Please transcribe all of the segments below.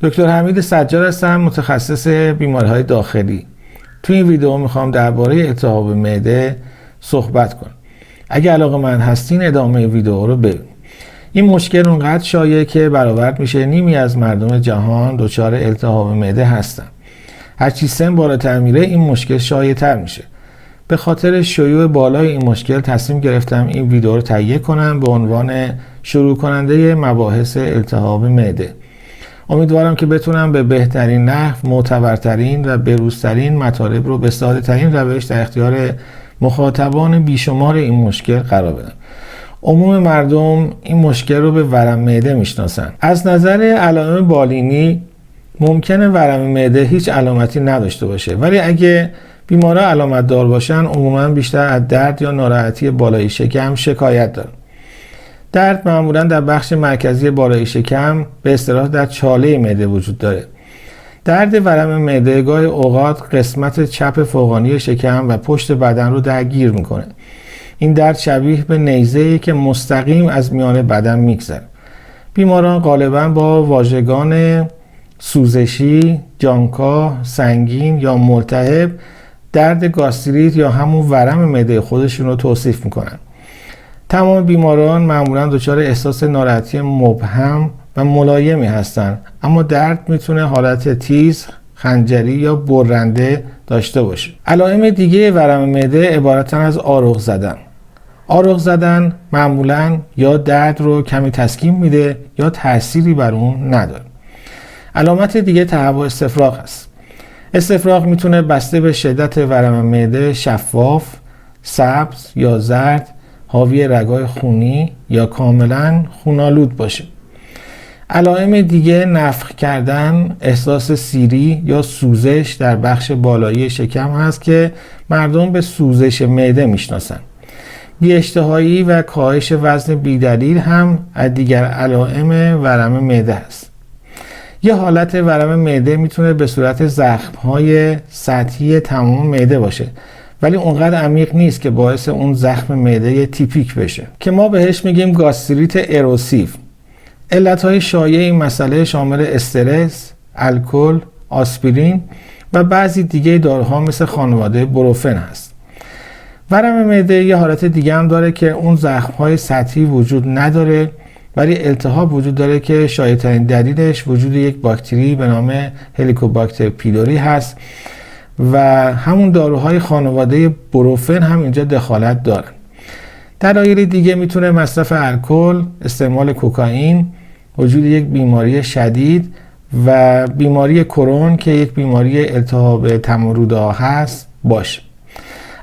دکتر حمید سجاد هستم، متخصص بیماری‌های داخلی. توی این ویدیو میخوام درباره التهاب معده صحبت کنم. اگه علاقه‌مند هستین ادامه ویدیو رو ببینید. این مشکل اونقدر شایعه که برآورد میشه نیمی از مردم جهان دچار التهاب معده هستن. هرچی سن بالاتر میره این مشکل شایع‌تر میشه. به خاطر شیوع بالای این مشکل تصمیم گرفتم این ویدیو رو تهیه کنم به عنوان شروع کننده مباحث التهاب معده. امیدوارم که بتونم به بهترین نحو، معتبرترین و بروزترین مطالب رو به ساده‌ترین روش در اختیار مخاطبان بیشمار این مشکل قرار بدم. عموم مردم این مشکل رو به ورم معده میشناسن. از نظر علائم بالینی ممکنه ورم معده هیچ علامتی نداشته باشه، ولی اگه بیمارا علامت دار باشن عموما بیشتر از درد یا ناراحتی بالای شکم شکایت دارن. درد معمولا در بخش مرکزی بالای شکم به اصطلاح در چاله معده وجود داره. درد ورم معده گاهی اوقات قسمت چپ فوقانی شکم و پشت بدن رو درگیر میکنه. این درد شبیه به نیزه‌ای که مستقیم از میان بدن میگذره. بیماران غالبا با واژگان سوزشی، جانکا، سنگین یا ملتهب درد گاستریت یا همون ورم معده خودشون رو توصیف میکنن. تمام بیماران معمولا دچار احساس ناراحتی مبهم و ملایمی هستند، اما درد میتونه حالت تیز، خنجری یا برنده داشته باشه. علائم دیگه ورم معده عبارتن از آروغ زدن. آروغ زدن معمولا یا درد رو کمی تسکین میده یا تأثیری بر اون نداره. علامت دیگه تهوع استفراغ است. استفراغ میتونه بسته به شدت ورم معده شفاف، سبز یا زرد، حاوی رگای خونی یا کاملا خونالود باشه. علائم دیگه نفخ کردن، احساس سیری یا سوزش در بخش بالایی شکم هست که مردم به سوزش معده میشناسن. بی‌اشتهایی و کاهش وزن بی‌دلیل هم از دیگر علائم ورم معده است. یه حالت ورم معده میتونه به صورت زخم‌های سطحی تمام معده باشه، ولی اونقدر عمیق نیست که باعث اون زخم معده تیپیک بشه که ما بهش میگیم گاستریت اروسیو. علتهای شایع این مسئله شامل استرس، الکل، آسپرین و بعضی دیگه داروها مثل خانواده بروفن هست. ورم معده یه حالت دیگه هم داره که اون زخم‌های سطحی وجود نداره، ولی التهاب وجود داره که شایع‌ترین دلیلش وجود یک باکتری به نام هلیکوباکتر پیلوری هست و همون داروهای خانواده بروفن هم اینجا دخالت دارن. دلایل دیگه میتونه مصرف الکل، استعمال کوکائین، وجود یک بیماری شدید و بیماری کرون که یک بیماری التهاب تمرودها هست باشه.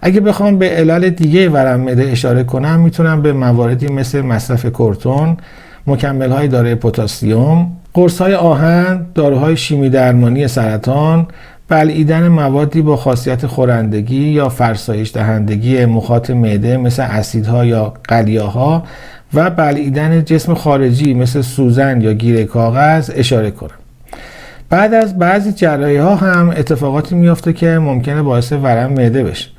اگه بخوام به علل دیگه ورم معده اشاره کنم میتونم به مواردی مثل مصرف کورتون، مکمل‌های دارای پتاسیم، قرص‌های آهن، داروهای شیمی درمانی سرطان، بلعیدن موادی با خاصیت خورندگی یا فرسایش دهندگی مخاط معده مثل اسیدها یا قلیاها و بلعیدن جسم خارجی مثل سوزن یا گیر کاغذ اشاره کنم. بعد از بعضی جراحی‌ها هم اتفاقاتی میفته که ممکنه باعث ورم معده بشه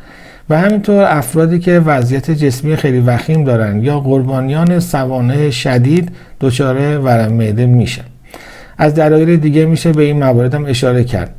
و همینطور افرادی که وضعیت جسمی خیلی وخیم دارن یا قربانیان سوانح شدید دچار ورم معده میشن. از دلایل دیگه میشه به این موارد هم اشاره کرد.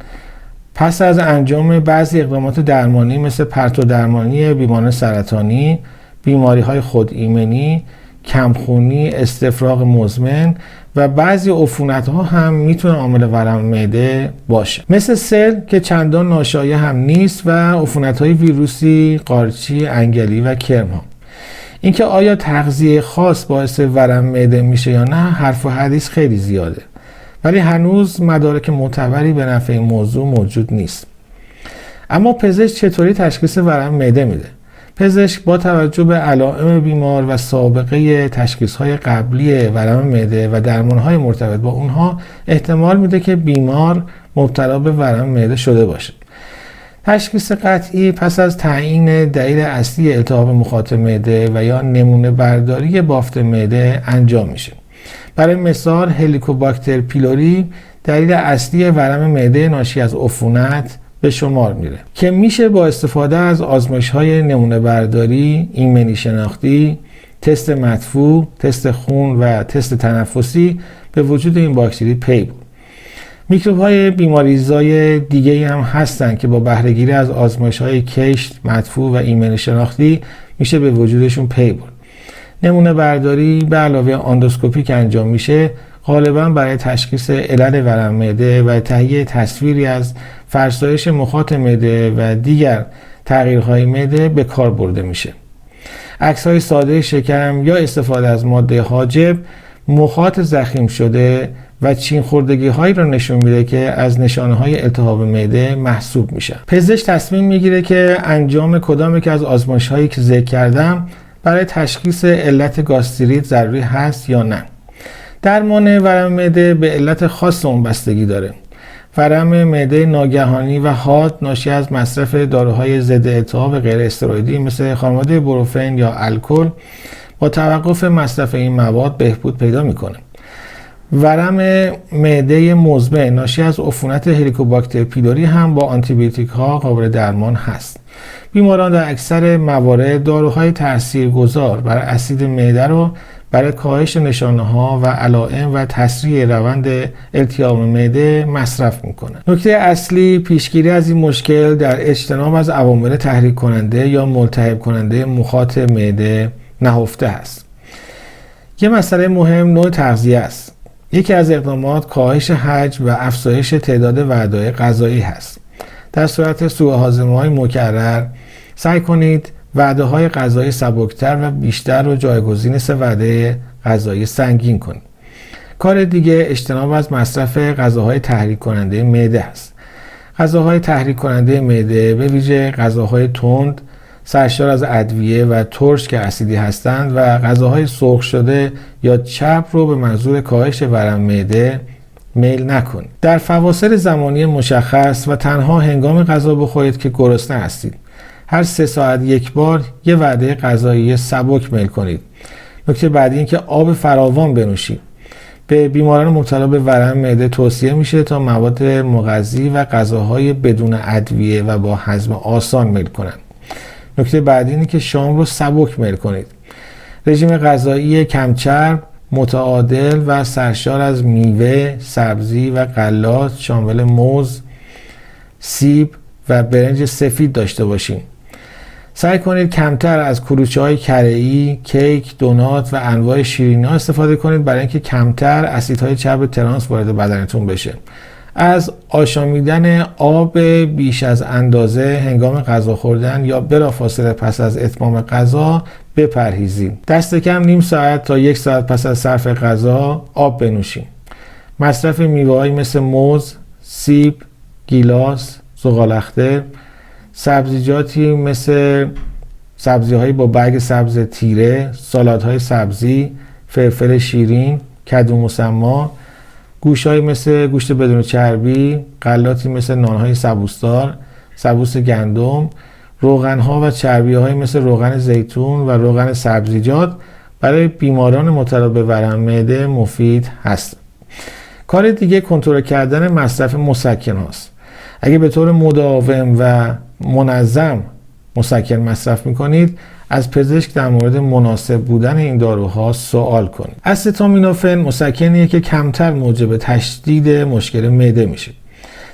پس از انجام بعضی اقدامات درمانی مثل پرتو درمانی بیماران سرطانی، بیماری‌های خود ایمنی، کمخونی، استفراغ مزمن و بعضی عفونت‌ها هم میتونه عامل ورم معده باشه، مثل سل که چندان ناشایع هم نیست و عفونت‌های ویروسی، قارچی، انگلی و کرم هم. اینکه آیا تغذیه خاص باعث ورم معده میشه یا نه حرف و حدیث خیلی زیاده، ولی هنوز مدارک معتبری به نفع این موضوع موجود نیست. اما پزشک چطوری تشخیص ورم معده میده؟ پزشک با توجه به علائم بیمار و سابقه تشخیص‌های قبلی ورم معده و درمان‌های مرتبط با اونها احتمال میده که بیمار مبتلا به ورم معده شده باشه. تشخیص قطعی پس از تعیین دلیل اصلی التهاب مخاط معده و یا نمونه برداری بافت معده انجام میشه. برای مثال هلیکوباکتر پیلوری دلیل اصلی ورم معده ناشی از عفونت به شمار میره که میشه با استفاده از آزمایش‌های نمونه برداری، ایمنی شناختی، تست مدفوع، تست خون و تست تنفسی به وجود این باکتری پی برد. میکروب‌های بیماریزای دیگه‌ای هم هستن که با بهره‌گیری از آزمایش‌های کشت، مدفوع و ایمنی شناختی میشه به وجودشون پی برد. نمونه برداری به علاوه اندوسکوپی که انجام میشه غالبا برای تشخیص علل ورم معده و تهیه تصویری از فرسایش مخاط معده و دیگر تغییرهای معده به کار برده میشه. عکس‌های ساده شکم یا استفاده از ماده حاجب مخاط ضخیم شده و چین خوردگی هایی را نشون میده که از نشانه های التهاب معده محسوب میشن. پزشک تصمیم میگیره که انجام کدام یک از آزمایش هایی که ذکر کردم برای تشخیص علت گاستریت ضروری هست یا نه. درمان ورم معده به علت خاص اون بستگی داره. ورم معده ناگهانی و حاد ناشی از مصرف داروهای ضد التهاب غیر استروئیدی مثل خانواده بروفن یا الکل با توقف مصرف این مواد بهبود پیدا میکنه. ورم معده مزمن ناشی از عفونت هلیکوباکتر پیلوری هم با آنتیبیوتیک ها قابل درمان هست. بیماران در اکثر موارد داروهای تاثیرگذار بر اسید معده رو برای کاهش نشانه ها و علائم و تسریع روند التیام معده مصرف میکنن. نکته اصلی پیشگیری از این مشکل در اجتناب از عوامل تحریک کننده یا ملتهب کننده مخاط معده نهفته است. یه مسئله مهم نوع تغذیه است. یکی از اقدامات کاهش حجم و افزایش تعداد وعده‌های غذایی هست. در صورت سوء هاضمه‌های مکرر سعی کنید وعده‌های غذایی سبکتر و بیشتر رو جایگزین وعده غذایی سنگین کنید. کار دیگه اجتناب از مصرف غذاهای تحریک کننده معده است. غذاهای تحریک کننده معده به ویژه غذاهای تند، سرشار از ادویه و ترش که اسیدی هستند و غذاهای سرخ شده یا چرب رو به منظور کاهش ورم معده میل نکنید. در فواصل زمانی مشخص و تنها هنگام غذا بخورید که گرسنه هستید. هر 3 ساعت یک بار یه وعده غذایی سبک میل کنید. نکته بعدی این که آب فراوان بنوشید. به بیماران مبتلا به ورم معده توصیه میشه تا مواد مغذی و غذاهای بدون ادویه و با هضم آسان میل کنند. نکته بعدی اینه که شام رو سبک میل کنید. رژیم غذایی کمچرب، متعادل و سرشار از میوه، سبزی و غلات شامل موز، سیب و برنج سفید داشته باشیم. سعی کنید کمتر از کلوچه‌های کره‌ای، کیک، دونات و انواع شیرینی‌ها استفاده کنید برای اینکه کمتر اسیدهای چرب ترانس وارد بدنتون بشه. از آشامیدن آب بیش از اندازه هنگام غذا خوردن یا بلافاصله پس از اتمام غذا بپرهیزید. دست کم نیم ساعت تا 1 ساعت پس از صرف غذا آب بنوشید. مصرف میوه‌هایی مثل موز، سیب، گیلاس، زغال‌اخته، سبزیجاتی مثل سبزی‌هایی با برگ سبز تیره، سالادهای سبزی، فلفل شیرین، کدو مسما، گوشت‌هایی مثل گوشت بدون چربی، غلاتی مثل نان‌های سبوسدار، سبوس گندم، روغن‌ها و چربی‌هایی مثل روغن زیتون و روغن سبزیجات برای بیماران مبتلا به ورم معده مفید هست. کار دیگه کنترل کردن مصرف مسکن هاست. اگه به طور مداوم و منظم مسکن مصرف میکنید از پزشک در مورد مناسب بودن این داروها سوال کنید. استامینوفن مسکنیه که کمتر موجب تشدید مشکل معده میشه.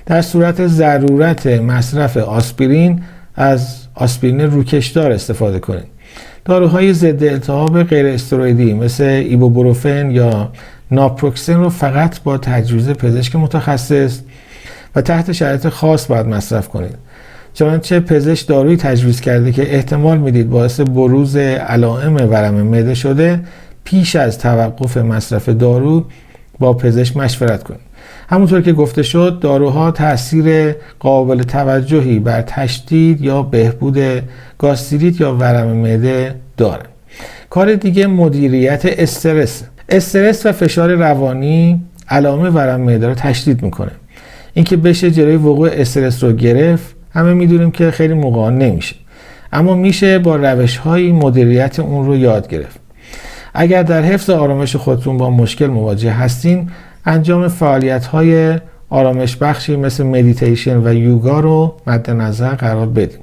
در صورت ضرورت مصرف آسپرین از آسپرین روکشدار استفاده کنید. داروهای ضد التهاب غیر استروئیدی مثل ایبوپروفن یا ناپروکسن رو فقط با تجویز پزشک متخصص و تحت شرایط خاص باید مصرف کنید. چنانچه پزشک دارویی تجویز کرده که احتمال میدید باعث بروز علائم ورم معده شده، پیش از توقف مصرف دارو با پزشک مشورت کنید. همونطور که گفته شد داروها تاثیر قابل توجهی بر تشدید یا بهبود گاستریت یا ورم معده دارند. کار دیگه مدیریت استرس و فشار روانی علائم ورم معده رو تشدید میکنه. اینکه بشه جلوی وقوع استرس رو گرفت همه میدونیم که خیلی موقعا نمیشه، اما میشه با روش‌های مدیریت اون رو یاد گرفت. اگر در حفظ آرامش خودتون با مشکل مواجه هستین، انجام فعالیت‌های آرامش بخشی مثل مدیتیشن و یوگا رو مد نظر قرار بدید.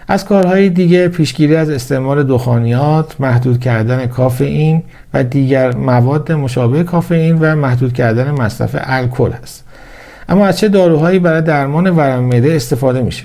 از کارهای دیگه پیشگیری از استعمال دخانیات، محدود کردن کافئین و دیگر مواد مشابه کافئین و محدود کردن مصرف الکل هست. اما از چه داروهایی برای درمان ورم معده استفاده میشه؟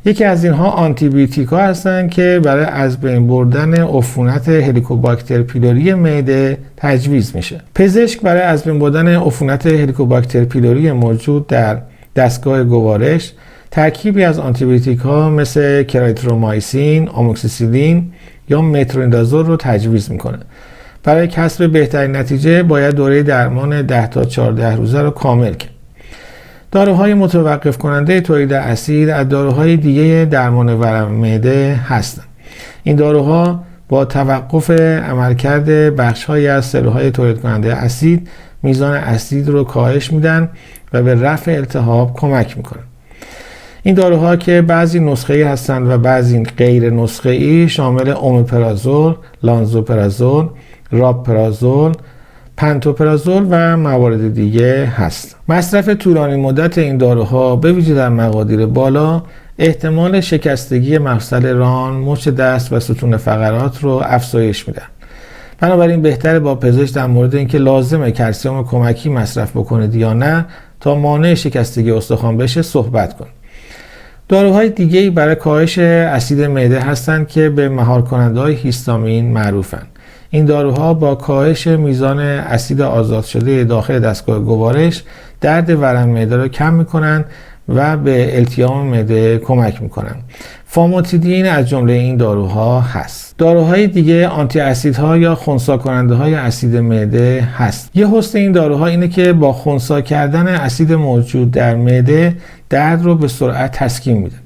یکی از اینها آنتی بیوتیکا هستند که برای از بین بردن عفونت هلیکوباکتر پیلوری معده تجویز میشه. پزشک برای از بین بردن عفونت هلیکوباکتر پیلوری موجود در دستگاه گوارش ترکیبی از آنتی بیوتیکا مثل کرایترومایسین، آموکسیسیلین یا مترونیدازول رو تجویز میکنه. برای کسب بهترین نتیجه باید دوره درمان 10 تا 14 روزه رو کامل کنه. داروهای متوقف کننده تولید اسید از داروهای دیگه درمان ورم معده هستند. این داروها با توقف عملکرد بخش‌هایی از سلول‌های تولید کننده اسید میزان اسید رو کاهش میدن و به رفع التهاب کمک میکنن. این داروها که بعضی نسخه‌ای هستند و بعضی غیر نسخه‌ای شامل اومپرازول، لانزوپرازول، رابپرازول، پنتوپرازول و موارد دیگه هست. مصرف طولانی مدت این داروها به ویژه در مقادیر بالا احتمال شکستگی مفصل ران، مچ دست و ستون فقرات رو افزایش میدن. بنابراین بهتره با پزشک در مورد اینکه لازمه کلسیم کمکی مصرف بکنید یا نه تا مانع شکستگی استخوان بشه صحبت کنید. داروهای دیگه‌ای برای کاهش اسید معده هستند که به مهار کننده‌های هیستامین معروفند. این داروها با کاهش میزان اسید آزاد شده داخل دستگاه گوارش درد ورم معده را کم میکنن و به التیام معده کمک میکنن. فاموتیدین از جمله این داروها هست. داروهای دیگه آنتی اسیدها یا خنثی کننده های اسید معده هست. یه حسن این داروها اینه که با خنثی کردن اسید موجود در معده درد رو به سرعت تسکین میده.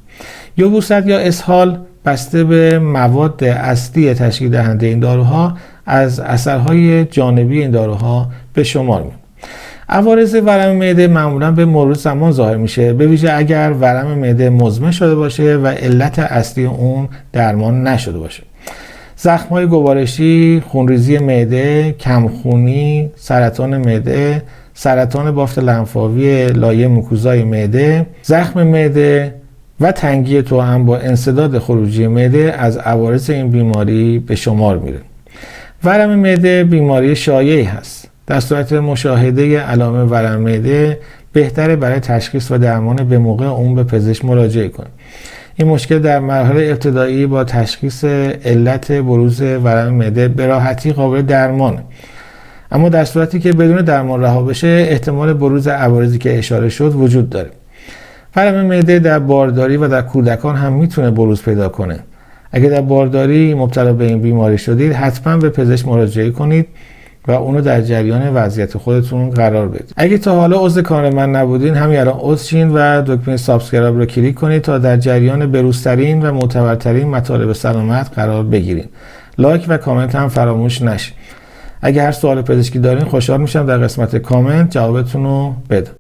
یبوست یا اسهال بسته به مواد اصلی تشکیل دهنده این داروها از اثرهای جانبی این داروها به شمار میاد. عوارض ورم معده معمولا به مرور زمان ظاهر میشه، به ویژه اگر ورم معده مزمن شده باشه و علت اصلی اون درمان نشده باشه. زخم‌های گوارشی، خونریزی معده، کمخونی، سرطان معده، سرطان بافت لنفاوی لایه موکوزای معده، زخم معده و تنگی توأم با انسداد خروجی معده از عوارض این بیماری به شمار میره. ورم معده بیماری شایعی هست. در صورت مشاهده علائم ورم معده بهتره برای تشخیص و درمان به موقع اون به پزشک مراجعه کنید. این مشکل در مرحله ابتدایی با تشخیص علت بروز ورم معده به راحتی قابل درمانه. اما در صورتی که بدون درمان رها بشه احتمال بروز عوارضی که اشاره شد وجود داره. ورم معده در بارداری و در کودکان هم میتونه بروز پیدا کنه. اگر در بارداری مبتلا به این بیماری شدید حتما به پزشک مراجعه کنید و اونو در جریان وضعیت خودتون قرار بدید. اگه تا حالا عضو کانال من نبودین همین الان عضو شین و دکمه سابسکرایب رو کلیک کنید تا در جریان بروزترین و معتبرترین مطالب سلامت قرار بگیرید. لایک و کامنت هم فراموش نشه. اگه هر سوال پزشکی دارین خوشحال میشم در قسمت کامنت جوابتون رو بدم.